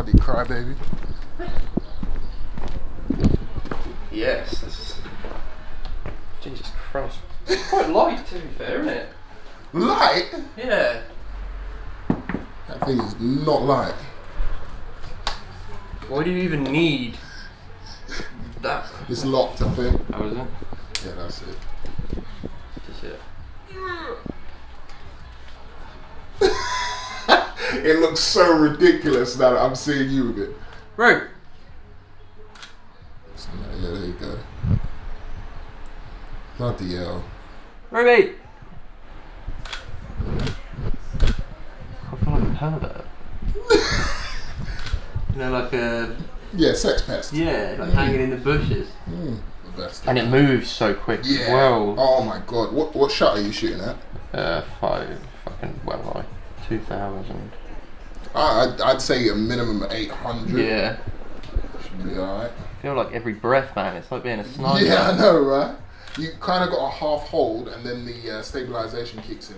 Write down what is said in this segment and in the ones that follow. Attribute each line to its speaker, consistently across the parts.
Speaker 1: Bloody crybaby.
Speaker 2: Yes, this is... Jesus Christ. It's quite light to be fair, isn't it?
Speaker 1: Light?
Speaker 2: Yeah.
Speaker 1: That thing is not light.
Speaker 2: Why do you even need that?
Speaker 1: It's locked, I think.
Speaker 2: How is it?
Speaker 1: Yeah, that's it.
Speaker 2: Just it.
Speaker 1: It looks so ridiculous now that I'm seeing you with it.
Speaker 2: Right.
Speaker 1: So, yeah, there you go. Bloody hell.
Speaker 2: Ruby! I feel like a pervert. You know, like a...
Speaker 1: Yeah, sex pest.
Speaker 2: Yeah, like hanging in the bushes.
Speaker 1: The best.
Speaker 2: And it moves so quick as
Speaker 1: Yeah.
Speaker 2: well.
Speaker 1: Oh my god. What shot are you shooting at?
Speaker 2: 2000.
Speaker 1: I'd say a minimum of 800.
Speaker 2: Yeah.
Speaker 1: Should be alright.
Speaker 2: I feel like every breath, man. It's like being a sniper.
Speaker 1: Yeah, I know, right? You kind of got a half hold, and then the stabilization kicks in.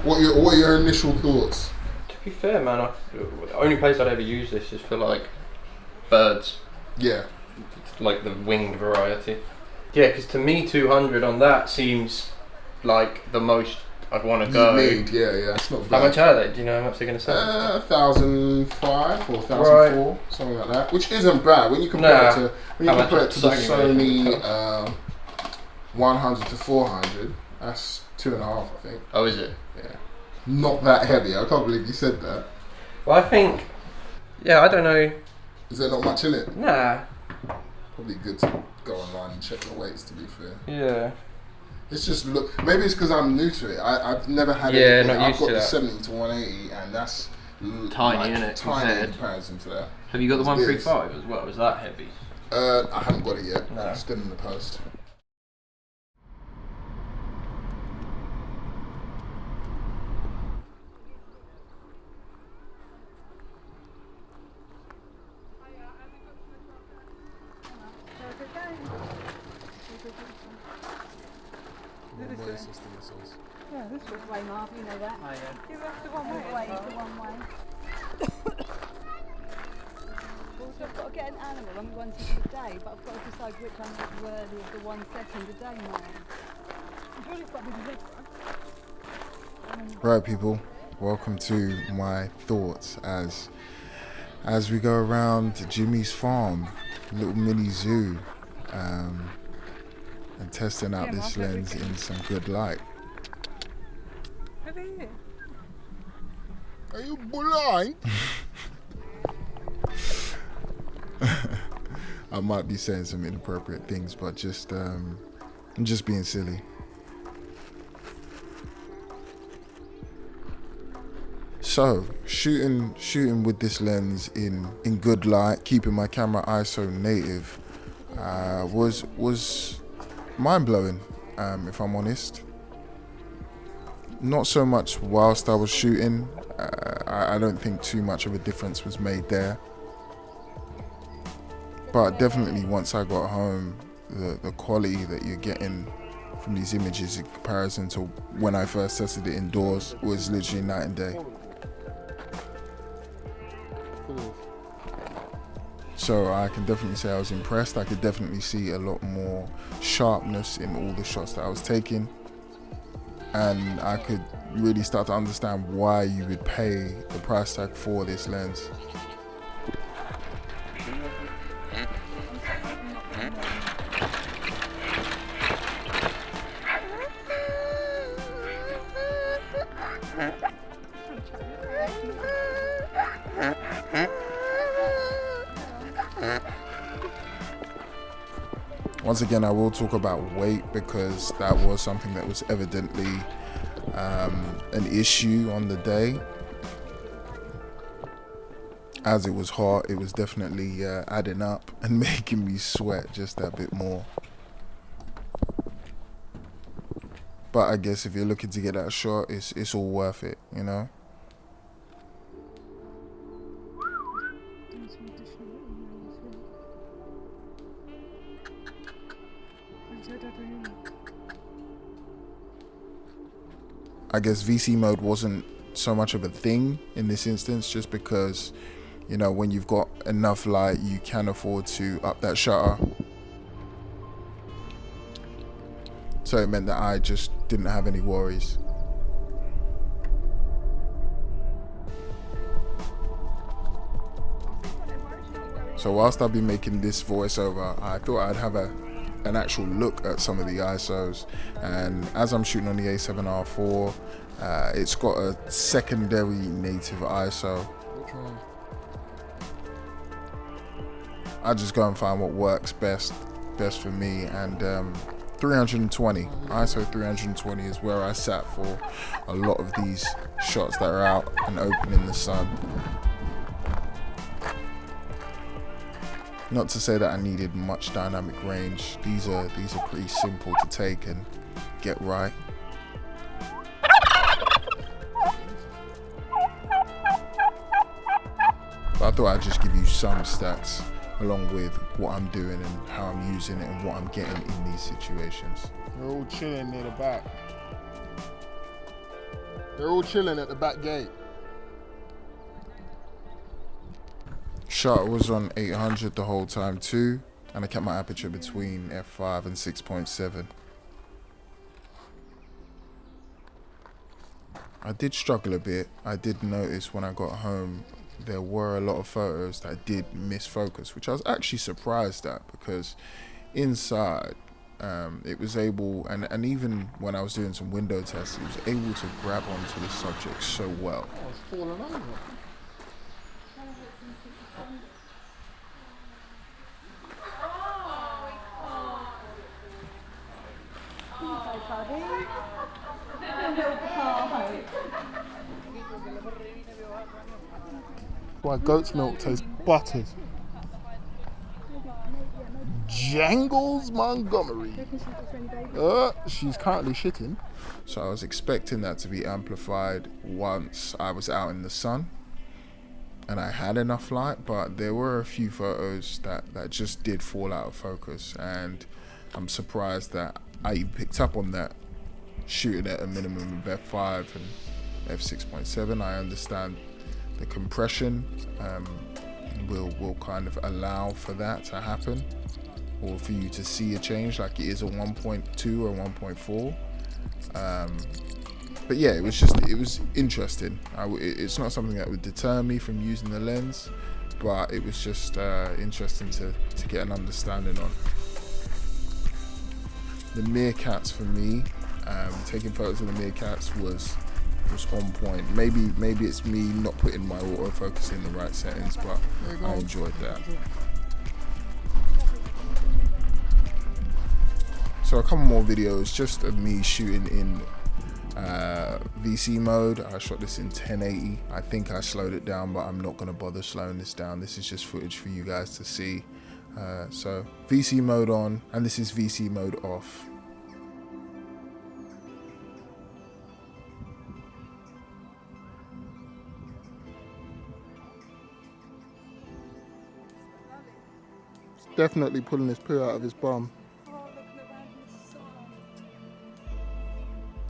Speaker 1: What are your initial thoughts?
Speaker 2: To be fair, man, the only place I'd ever use this is for like birds.
Speaker 1: Yeah.
Speaker 2: Like the winged variety. Yeah, because to me 200 on that seems like the most I'd want to go.
Speaker 1: Yeah, it's not bad.
Speaker 2: How much are they? Do you know how much they're going to sell?
Speaker 1: 1,005 or 1,004, something like that. Which isn't bad when you compare it to the Sony 100 to 400. That's 2.5, I think.
Speaker 2: Oh, is it?
Speaker 1: Yeah. Not that heavy. I can't believe you said that.
Speaker 2: Well, I think. Yeah, I don't know.
Speaker 1: Is there not much in it?
Speaker 2: Nah.
Speaker 1: Probably good to go online and check the weights, to be fair.
Speaker 2: Yeah.
Speaker 1: It's just maybe it's because I'm new to it. I've never had
Speaker 2: it.
Speaker 1: I've got the 70 to 180, and that's
Speaker 2: tiny, isn't it?
Speaker 1: Tiny in comparison to that.
Speaker 2: Have you got the 135 as well? Is that heavy?
Speaker 1: I haven't got it yet.
Speaker 2: No.
Speaker 1: It's still in the post.
Speaker 3: Yeah, this was way, Marv, you know that. Oh, yeah. Give us the one way. The one way. Also, I've got to get an animal. I'm one setting a day, but I've got to decide which animal is worthy of the one setting a day, man. I'm sure it's got to be the red one.
Speaker 1: Right, people. Welcome to my thoughts as we go around Jimmy's farm, little mini zoo, and testing out this lens in some good light. Are you blind? I might be saying some inappropriate things, but I'm just being silly. So shooting with this lens in good light, keeping my camera ISO native, was mind blowing. If I'm honest. Not so much whilst I was shooting. I don't think too much of a difference was made there. But definitely once I got home, the quality that you're getting from these images in comparison to when I first tested it indoors was literally night and day. So I can definitely say I was impressed. I could definitely see a lot more sharpness in all the shots that I was taking. And I could really start to understand why you would pay the price tag for this lens. Once again, I will talk about weight because that was something that was evidently an issue on the day. As it was hot, it was definitely adding up and making me sweat just that bit more. But I guess if you're looking to get that shot, it's all worth it, you know? I guess VC mode wasn't so much of a thing in this instance, just because, you know, when you've got enough light, you can afford to up that shutter. So it meant that I just didn't have any worries. So whilst I've been making this voiceover, I thought I'd have an actual look at some of the ISOs. And as I'm shooting on the A7R IV, it's got a secondary native ISO. I just go and find what works best for me, and 320, ISO 320 is where I sat for a lot of these shots that are out and open in the sun. Not to say that I needed much dynamic range. These are pretty simple to take and get right. But I thought I'd just give you some stats along with what I'm doing and how I'm using it and what I'm getting in these situations. They're all chilling near the back. They're all chilling at the back gate. Shutter was on 800 the whole time too, and I kept my aperture between f5 and 6.7. I did struggle a bit. I did notice when I got home there were a lot of photos that did miss focus, which I was actually surprised at, because inside it was able, and even when I was doing some window tests, it was able to grab onto the subject so well. Oh, it's falling over. Why goat's milk tastes buttered. Jangles Montgomery. She's currently shitting. So I was expecting that to be amplified once I was out in the sun and I had enough light, but there were a few photos that just did fall out of focus, and I'm surprised that I even picked up on that shooting at a minimum of f5 and f6.7. I understand the compression will kind of allow for that to happen, or for you to see a change like it is a 1.2 or 1.4. But yeah, it was interesting. It's not something that would deter me from using the lens, but it was just interesting to get an understanding on. The meerkats for me, taking photos of the meerkats was on point. Maybe it's me not putting my autofocus in the right settings, but I enjoyed that. So a couple more videos just of me shooting in VC mode. I shot this in 1080. I think I slowed it down, but I'm not going to bother slowing this down. This is just footage for you guys to see. So VC mode on, and this is VC mode off. Definitely pulling his poo out of his bum.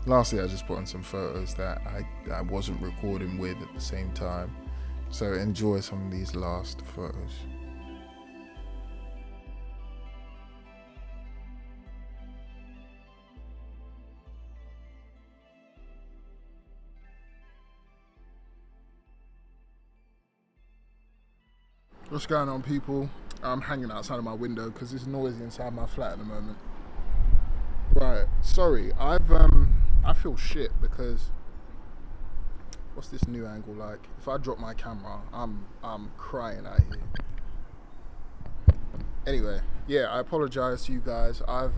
Speaker 1: Lastly, I just put on some photos that I wasn't recording with at the same time. So enjoy some of these last photos. What's going on, people? I'm hanging outside of my window because it's noisy inside my flat at the moment. Right, sorry, I feel shit because what's this new angle like? If I drop my camera, I'm crying out here. Anyway, yeah, I apologize to you guys. I've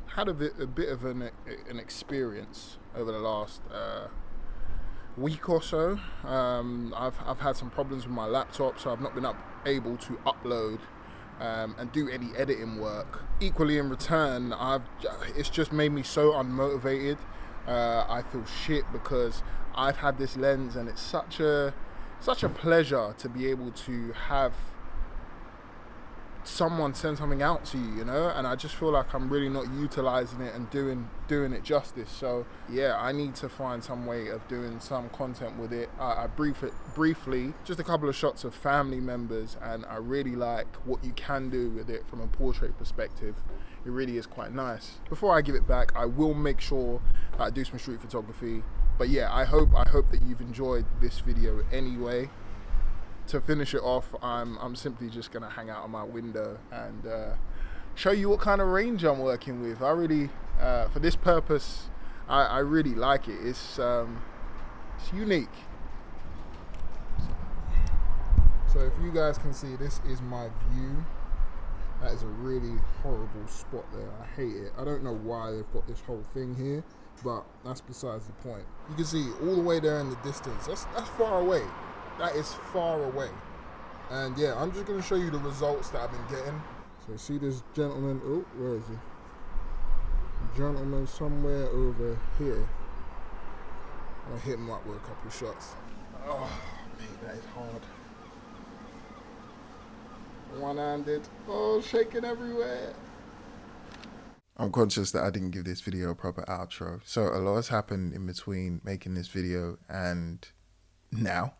Speaker 1: had a bit of an experience over the last week or so. I've had some problems with my laptop, so I've not been able to upload and do any editing work. Equally in return, it's just made me so unmotivated. I feel shit because I've had this lens and it's such a pleasure to be able to someone send something out to you, you know, and I just feel like I'm really not utilizing it and doing it justice. So yeah, I need to find some way of doing some content with it. I briefly, just a couple of shots of family members, and I really like what you can do with it from a portrait perspective. It really is quite nice. Before I give it back, I will make sure that I do some street photography. But yeah, I hope that you've enjoyed this video anyway. To finish it off, I'm simply just gonna hang out on my window and show you what kind of range I'm working with. I really, for this purpose, I really like it. It's unique. So if you guys can see, this is my view. That is a really horrible spot there. I hate it. I don't know why they've got this whole thing here, but that's besides the point. You can see all the way there in the distance. That's far away. That is far away. And yeah, I'm just going to show you the results that I've been getting. So see this gentleman, oh, where is he? Gentleman somewhere over here. I'll hit him up with a couple of shots. Oh, mate, that is hard. One-handed, oh, shaking everywhere. I'm conscious that I didn't give this video a proper outro. So a lot has happened in between making this video and now.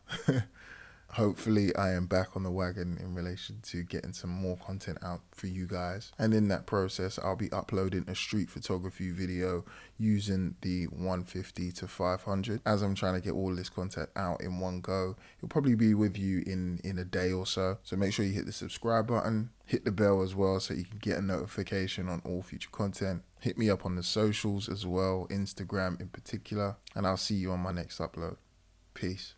Speaker 1: Hopefully I am back on the wagon in relation to getting some more content out for you guys, and in that process I'll be uploading a street photography video using the 150 to 500. As I'm trying to get all this content out in one go, it'll probably be with you in a day or so. So make sure you hit the subscribe button, hit the bell as well so you can get a notification on all future content. Hit me up on the socials as well, Instagram in particular, and I'll see you on my next upload. Peace.